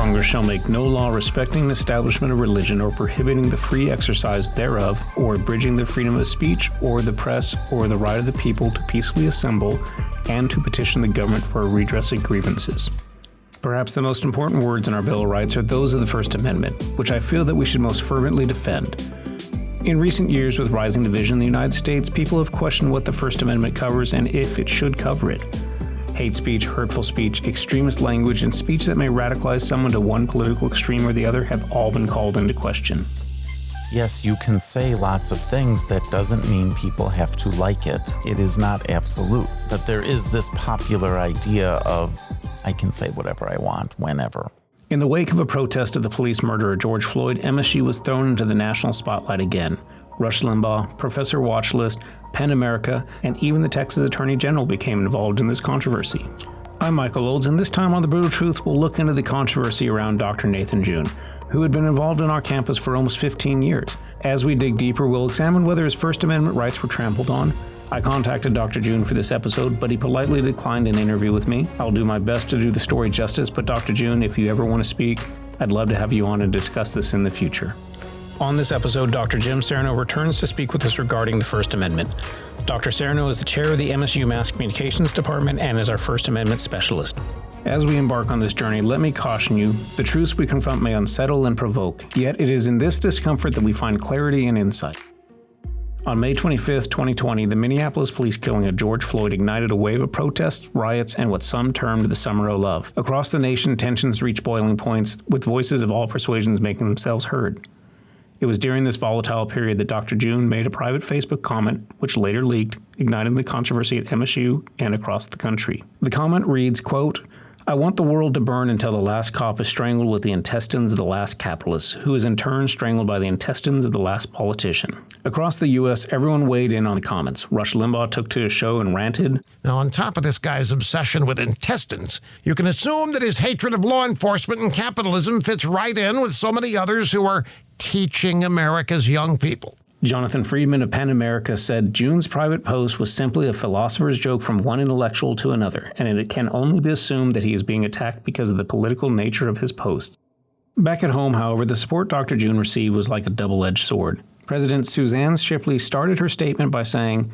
Congress shall make no law respecting the establishment of religion or prohibiting the free exercise thereof, or abridging the freedom of speech or the press or the right of the people to peacefully assemble and to petition the government for a redress of grievances. Perhaps the most important words in our Bill of Rights are those of the First Amendment, which I feel that we should most fervently defend. In recent years, with rising division in the United States, people have questioned what the First Amendment covers and if it should cover it. Hate speech, hurtful speech, extremist language, and speech that may radicalize someone to one political extreme or the other have all been called into question. Yes, you can say lots of things. That doesn't mean people have to like it. It is not absolute. But there is this popular idea of, I can say whatever I want, whenever. In the wake of a protest of the police murder of George Floyd, MSU was thrown into the national spotlight again. Rush Limbaugh, Professor Watchlist, PEN America, and even the Texas Attorney General became involved in this controversy. I'm Michael Olds, and this time on The Brutal Truth, we'll look into the controversy around Dr. Nathan June, who had been involved in our campus for almost 15 years. As we dig deeper, we'll examine whether his First Amendment rights were trampled on. I contacted Dr. June for this episode, but he politely declined an interview with me. I'll do my best to do the story justice, but Dr. June, if you ever want to speak, I'd love to have you on and discuss this in the future. On this episode, Dr. Jim Serno returns to speak with us regarding the First Amendment. Dr. Serno is the chair of the MSU Mass Communications Department and is our First Amendment specialist. As we embark on this journey, let me caution you, the truths we confront may unsettle and provoke, yet it is in this discomfort that we find clarity and insight. On May 25, 2020, the Minneapolis police killing of George Floyd ignited a wave of protests, riots, and what some termed the Summer of Love. Across the nation, tensions reached boiling points, with voices of all persuasions making themselves heard. It was during this volatile period that Dr. June made a private Facebook comment, which later leaked, igniting the controversy at MSU and across the country. The comment reads, quote, "I want the world to burn until the last cop is strangled with the intestines of the last capitalist, who is in turn strangled by the intestines of the last politician." Across the U.S., everyone weighed in on the comments. Rush Limbaugh took to his show and ranted, "Now, on top of this guy's obsession with intestines, you can assume that his hatred of law enforcement and capitalism fits right in with so many others who are teaching America's young people." Jonathan Friedman of PEN America said June's private post was simply a philosopher's joke from one intellectual to another, and it can only be assumed that he is being attacked because of the political nature of his posts. Back at home, however, the support Dr. June received was like a double-edged sword. President Suzanne Shipley started her statement by saying,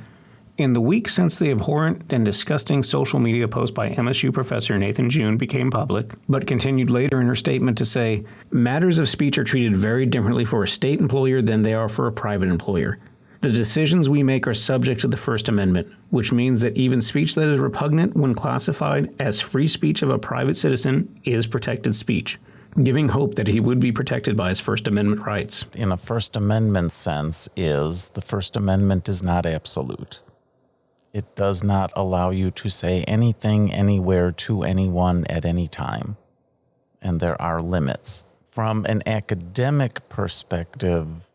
"In the week since the abhorrent and disgusting social media post by MSU professor Nathan June became public," but continued later in her statement to say, "Matters of speech are treated very differently for a state employer than they are for a private employer. The decisions we make are subject to the First Amendment, which means that even speech that is repugnant when classified as free speech of a private citizen is protected speech," giving hope that he would be protected by his First Amendment rights. In a First Amendment sense, the First Amendment is not absolute. It does not allow you to say anything, anywhere, to anyone at any time. And there are limits. From an academic perspective,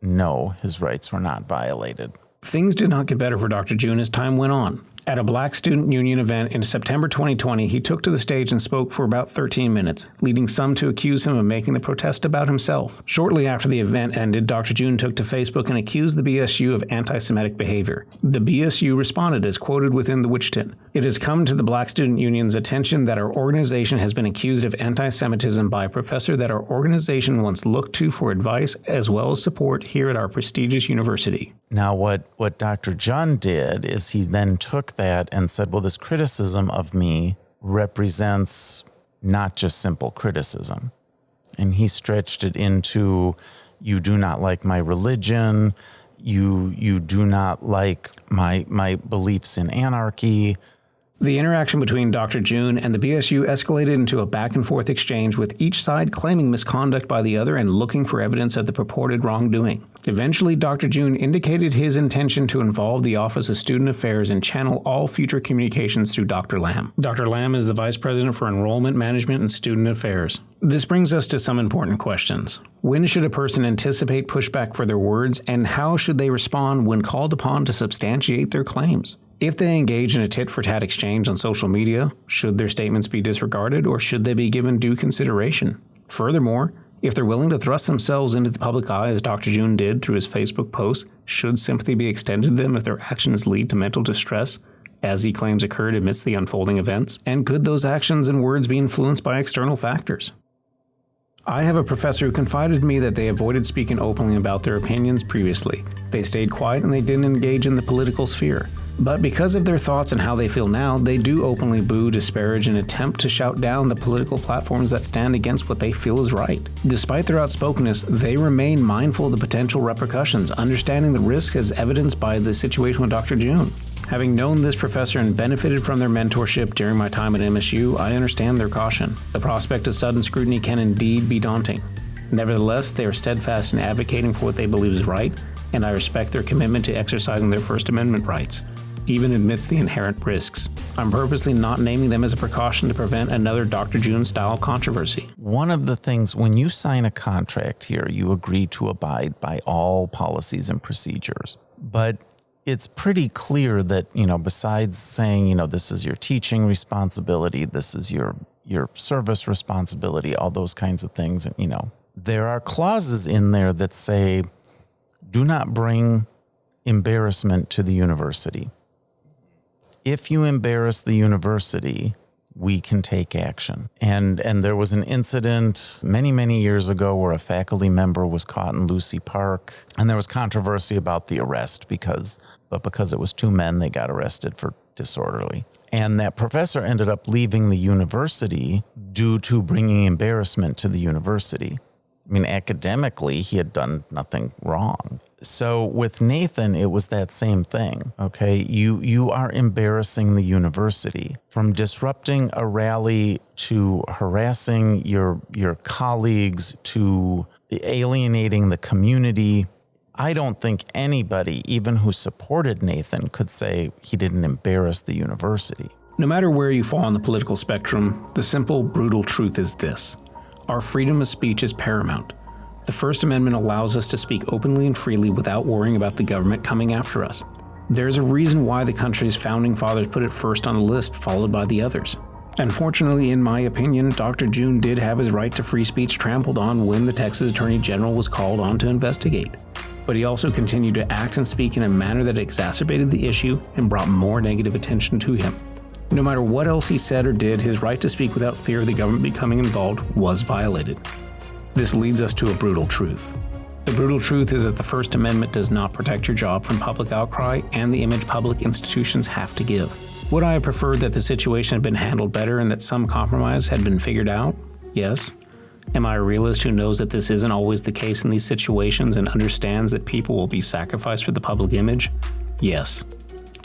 no, his rights were not violated. Things did not get better for Dr. June as time went on. At a Black Student Union event in September 2020, he took to the stage and spoke for about 13 minutes, leading some to accuse him of making the protest about himself. Shortly after the event ended, Dr. June took to Facebook and accused the BSU of anti-Semitic behavior. The BSU responded as quoted within the Wichita. "It has come to the Black Student Union's attention that our organization has been accused of anti-Semitism by a professor that our organization once looked to for advice as well as support here at our prestigious university." Now, what Dr. Jun did is he then took that and said, well, this criticism of me represents not just simple criticism. And he stretched it into, you do not like my religion, you do not like my beliefs in anarchy. The interaction between Dr. June and the BSU escalated into a back-and-forth exchange, with each side claiming misconduct by the other and looking for evidence of the purported wrongdoing. Eventually, Dr. June indicated his intention to involve the Office of Student Affairs and channel all future communications through Dr. Lamb. Dr. Lamb is the Vice President for Enrollment Management and Student Affairs. This brings us to some important questions. When should a person anticipate pushback for their words, and how should they respond when called upon to substantiate their claims? If they engage in a tit-for-tat exchange on social media, should their statements be disregarded or should they be given due consideration? Furthermore, if they're willing to thrust themselves into the public eye as Dr. June did through his Facebook post, should sympathy be extended to them if their actions lead to mental distress, as he claims occurred amidst the unfolding events? And could those actions and words be influenced by external factors? I have a professor who confided to me that they avoided speaking openly about their opinions previously. They stayed quiet and they didn't engage in the political sphere. But because of their thoughts and how they feel now, they do openly boo, disparage, and attempt to shout down the political platforms that stand against what they feel is right. Despite their outspokenness, they remain mindful of the potential repercussions, understanding the risk as evidenced by the situation with Dr. June. Having known this professor and benefited from their mentorship during my time at MSU, I understand their caution. The prospect of sudden scrutiny can indeed be daunting. Nevertheless, they are steadfast in advocating for what they believe is right, and I respect their commitment to exercising their First Amendment rights, even amidst the inherent risks. I'm purposely not naming them as a precaution to prevent another Dr. June-style controversy. One of the things, when you sign a contract here, you agree to abide by all policies and procedures. But it's pretty clear that, besides saying, this is your teaching responsibility, this is your service responsibility, all those kinds of things, there are clauses in there that say, do not bring embarrassment to the university. If you embarrass the university, we can take action. And there was an incident many, many years ago where a faculty member was caught in Lucy Park, and there was controversy about the arrest because it was two men, they got arrested for disorderly. And that professor ended up leaving the university due to bringing embarrassment to the university. I mean, academically, he had done nothing wrong. So with Nathan, it was that same thing, okay? You are embarrassing the university. From disrupting a rally to harassing your colleagues to alienating the community. I don't think anybody, even who supported Nathan, could say he didn't embarrass the university. No matter where you fall on the political spectrum, the simple, brutal truth is this. Our freedom of speech is paramount. The First Amendment allows us to speak openly and freely without worrying about the government coming after us. There's a reason why the country's founding fathers put it first on the list, followed by the others. Unfortunately, in my opinion, Dr. June did have his right to free speech trampled on when the Texas Attorney General was called on to investigate. But he also continued to act and speak in a manner that exacerbated the issue and brought more negative attention to him. No matter what else he said or did, his right to speak without fear of the government becoming involved was violated. This leads us to a brutal truth. The brutal truth is that the First Amendment does not protect your job from public outcry and the image public institutions have to give. Would I have preferred that the situation had been handled better and that some compromise had been figured out? Yes. Am I a realist who knows that this isn't always the case in these situations and understands that people will be sacrificed for the public image? Yes.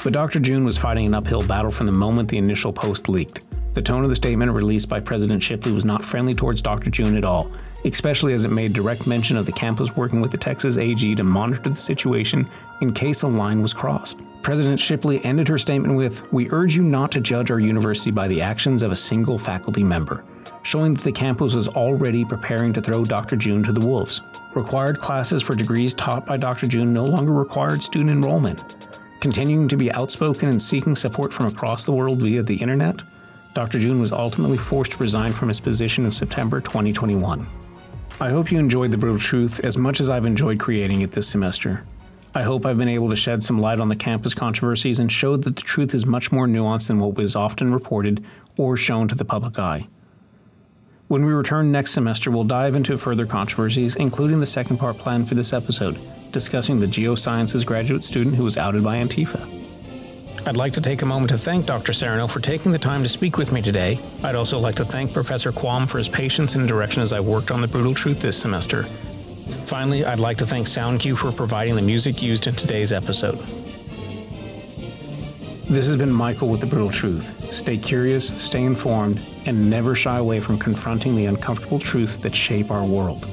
But Dr. June was fighting an uphill battle from the moment the initial post leaked. The tone of the statement released by President Shipley was not friendly towards Dr. June at all, especially as it made direct mention of the campus working with the Texas AG to monitor the situation in case a line was crossed. President Shipley ended her statement with, "We urge you not to judge our university by the actions of a single faculty member," showing that the campus was already preparing to throw Dr. June to the wolves. Required classes for degrees taught by Dr. June no longer required student enrollment. Continuing to be outspoken and seeking support from across the world via the internet, Dr. June was ultimately forced to resign from his position in September 2021. I hope you enjoyed The Brutal Truth as much as I've enjoyed creating it this semester. I hope I've been able to shed some light on the campus controversies and show that the truth is much more nuanced than what was often reported or shown to the public eye. When we return next semester, we'll dive into further controversies, including the second part planned for this episode, discussing the geosciences graduate student who was outed by Antifa. I'd like to take a moment to thank Dr. Serrano for taking the time to speak with me today. I'd also like to thank Professor Quam for his patience and direction as I worked on The Brutal Truth this semester. Finally, I'd like to thank SoundQ for providing the music used in today's episode. This has been Michael with The Brutal Truth. Stay curious, stay informed, and never shy away from confronting the uncomfortable truths that shape our world.